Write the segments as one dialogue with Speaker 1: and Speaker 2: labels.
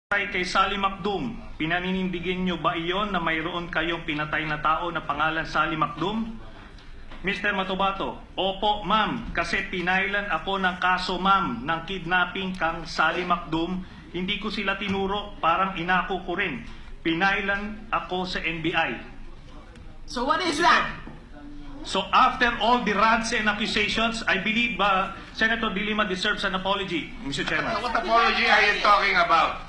Speaker 1: Kay Sally Macdum, pinaninindigan nyo ba iyon na mayroon kayong pinatay na tao na pangalan Sally Macdum? Mr. Matubato, opo ma'am, kasi pinailan ako ng kaso ma'am ng kidnapping kang Sally Macdum. Hindi ko sila tinuro, parang inako ko rin. Pinailan ako sa NBI.
Speaker 2: So what is that?
Speaker 1: So after all the rants and accusations, I believe Senator De Lima deserves an apology, Mr. Chairman.
Speaker 3: What apology are you talking about?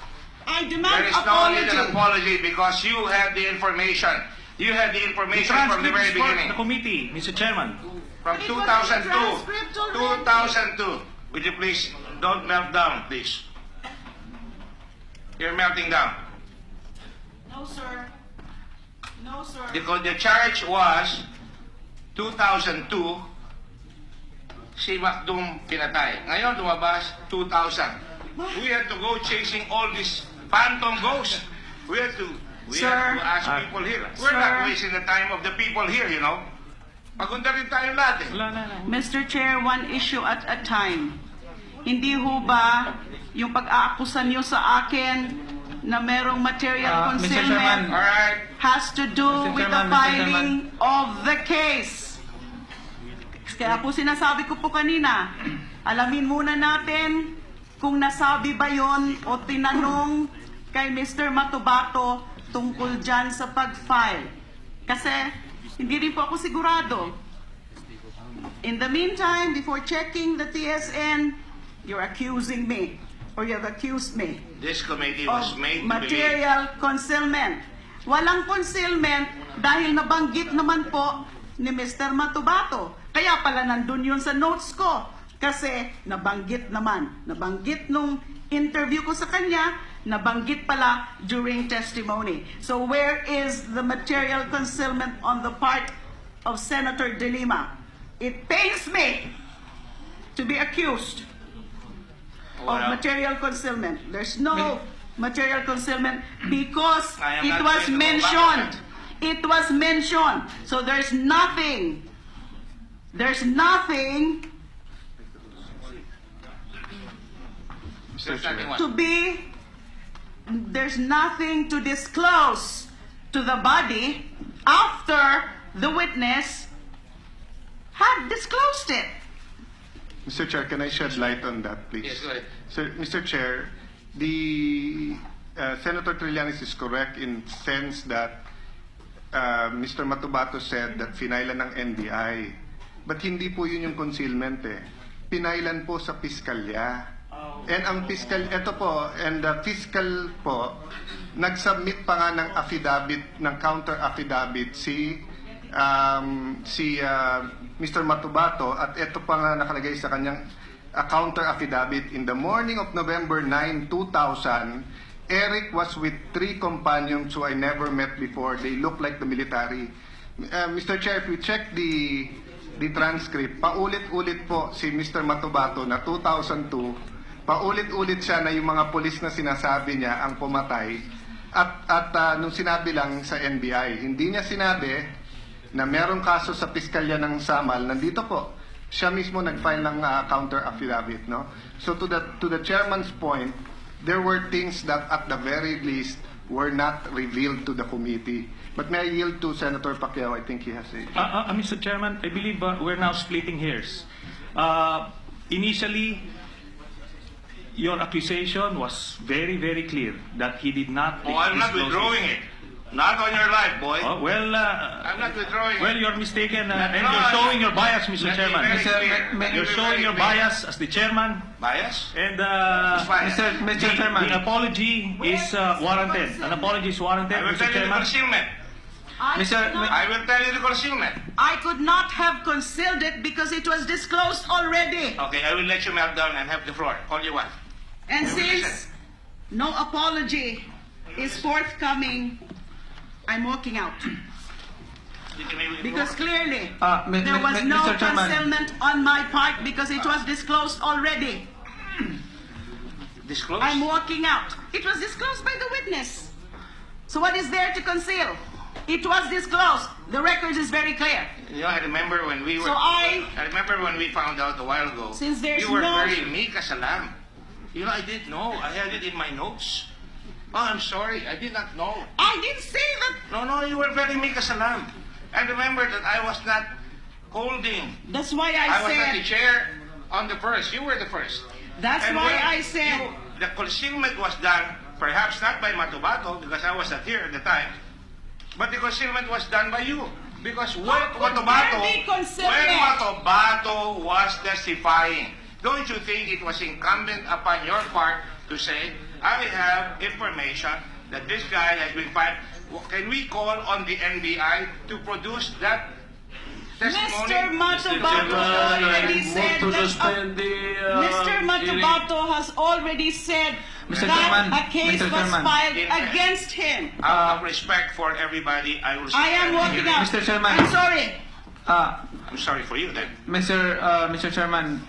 Speaker 2: I demand
Speaker 3: There is no need
Speaker 2: apology.
Speaker 3: an apology because you have the information. You had the information from the very
Speaker 1: transcripts for
Speaker 3: beginning.
Speaker 1: the committee, Mr. Chairman.
Speaker 3: From
Speaker 2: It was in the
Speaker 3: 2002.
Speaker 2: transcript already.
Speaker 3: 2002. Would you please don't melt down, please? You're melting down.
Speaker 2: No, sir. No, sir.
Speaker 3: Because the charge was 2002, si Macdum pinatay. Ngayon lumabas 2000. We had to go chasing all these phantom ghosts. We had to ask people here. We're not wasting the time of the people here, you know. Maganda rin tayo lahat eh.
Speaker 1: Wala na.
Speaker 4: Mr. Chair, one issue at a time. Hindi ho ba yung pag-aakusa niyo sa akin na merong material concealment
Speaker 3: Alright.
Speaker 4: has to do with the filing of the case? Kaya po sinasabi ko po kanina, alamin muna natin kung nasabi ba yon o tinanong kay Mr. Matubato tungkol dyan sa pag-file. Kasi hindi rin po ako sigurado. In the meantime, before checking the TSN, you're accusing me, or you have accused me
Speaker 3: This committee
Speaker 4: of
Speaker 3: was made to believe.
Speaker 4: material concealment. Walang concealment dahil nabanggit naman po ni Mr. Matubato. Kaya pala nandun yun sa notes ko. Kasi nabanggit naman. Nabanggit nung interview ko sa kanya, nabanggit pala during testimony. So where is the material concealment on the part of Senator De Lima? It pains me to be accused of material concealment. There's no material concealment because
Speaker 3: I am
Speaker 4: it
Speaker 3: not
Speaker 4: was
Speaker 3: going to go back on
Speaker 4: mentioned.
Speaker 3: that.
Speaker 4: It was mentioned. So there's nothing. There's nothing
Speaker 3: There's nothing what?
Speaker 4: to be. There's nothing to disclose to the body after the witness had disclosed it.
Speaker 5: Mr. Chair, can I shed light on that, please?
Speaker 3: Yes, go ahead.
Speaker 5: Sir, Mr. Chair, the Senator Trillanes is correct in sense that Mr. Matubato said that finailan ng NBI. But hindi po yun yung concealment eh. Pinailan po sa piskalya. And ang fiscal, ito po, and the fiscal po, nag-submit pa nga ng affidavit, ng counter affidavit si Mr. Matubato, at ito pa nga nakalagay sa kanyang counter affidavit. In the morning of November 9, 2000, Eric was with 3 companions who I never met before. They look like the military. Mr. Chair, if you check the transcript, paulit-ulit po si Mr. Matubato na 2002, paulit-ulit siya na yung mga polis na sinasabi niya ang pumatay. At nung sinabi lang sa NBI, hindi niya sinabi na merong kaso sa piskalya ng Samal. Nandito po, siya mismo nag-file ng counter affidavit, no? So to the chairman's point, there were things that at the very least were not revealed to the committee. But may I yield to Senator Pacquiao? I think he has a...
Speaker 1: Mr. Chairman, I believe we're now splitting hairs. Initially, your accusation was very, very clear that he did not...
Speaker 3: Oh, I'm not
Speaker 1: disclose
Speaker 3: withdrawing it. Not on your life, boy.
Speaker 1: Oh, well,
Speaker 3: I'm not withdrawing
Speaker 1: well,
Speaker 3: it.
Speaker 1: you're mistaken,
Speaker 3: No,
Speaker 1: and you're showing your bias, Mr.
Speaker 3: Let me
Speaker 1: Chairman.
Speaker 3: very clear. Let me
Speaker 1: You're
Speaker 3: very
Speaker 1: showing your
Speaker 3: clear.
Speaker 1: bias as the chairman,
Speaker 3: Bias?
Speaker 1: and
Speaker 3: It's fine.
Speaker 1: the apology is warranted. An apology is warranted,
Speaker 3: I will
Speaker 1: Mr.
Speaker 3: tell you the
Speaker 1: Chairman.
Speaker 3: concealment.
Speaker 4: I
Speaker 3: I will tell you the concealment.
Speaker 4: could not have concealed it because it was disclosed already.
Speaker 3: Okay, I will let you melt down and have the floor. All you want.
Speaker 4: And
Speaker 3: I will
Speaker 4: since
Speaker 3: listen.
Speaker 4: no apology is forthcoming, I'm walking out. Because clearly, there was no
Speaker 6: Mr. Chairman.
Speaker 4: concealment on my part because it was disclosed already.
Speaker 3: Disclose?
Speaker 4: I'm walking out. It was disclosed by the witness. So what is there to conceal? It was disclosed. The record is very clear.
Speaker 3: You know, I remember when we were...
Speaker 4: So I
Speaker 3: remember when we found out a while ago.
Speaker 4: Since there's
Speaker 3: you were
Speaker 4: no-
Speaker 3: very meek as a lamb. You know, I didn't know. I had it in my notes. Oh, I'm sorry. I did not know.
Speaker 4: I didn't say that.
Speaker 3: No, you were very meek as a lamb. And remember that I was not holding.
Speaker 4: That's why
Speaker 3: I was not the
Speaker 4: said.
Speaker 3: chair on the first. You were the first.
Speaker 4: That's
Speaker 3: And
Speaker 4: why
Speaker 3: when
Speaker 4: I said.
Speaker 3: the concealment was done, perhaps not by Matubato, because I was not here at the time, but the concealment was done by you. Because when
Speaker 4: could there be concealment?
Speaker 3: Matubato was testifying, don't you think it was incumbent upon your part to say, I have information that this guy has been fired. Can we call on the NBI to produce that testimony?
Speaker 4: Mr. Matubato already said Mr. Matubato has already said
Speaker 6: Mr.
Speaker 4: that
Speaker 6: Chairman,
Speaker 4: a case
Speaker 6: Mr.
Speaker 4: was
Speaker 6: Chairman.
Speaker 4: filed against him.
Speaker 3: Out of respect for everybody, I will.
Speaker 4: I am walking out.
Speaker 6: Mr. Chairman.
Speaker 4: I'm sorry.
Speaker 3: I'm sorry for you then.
Speaker 6: Mr. Chairman,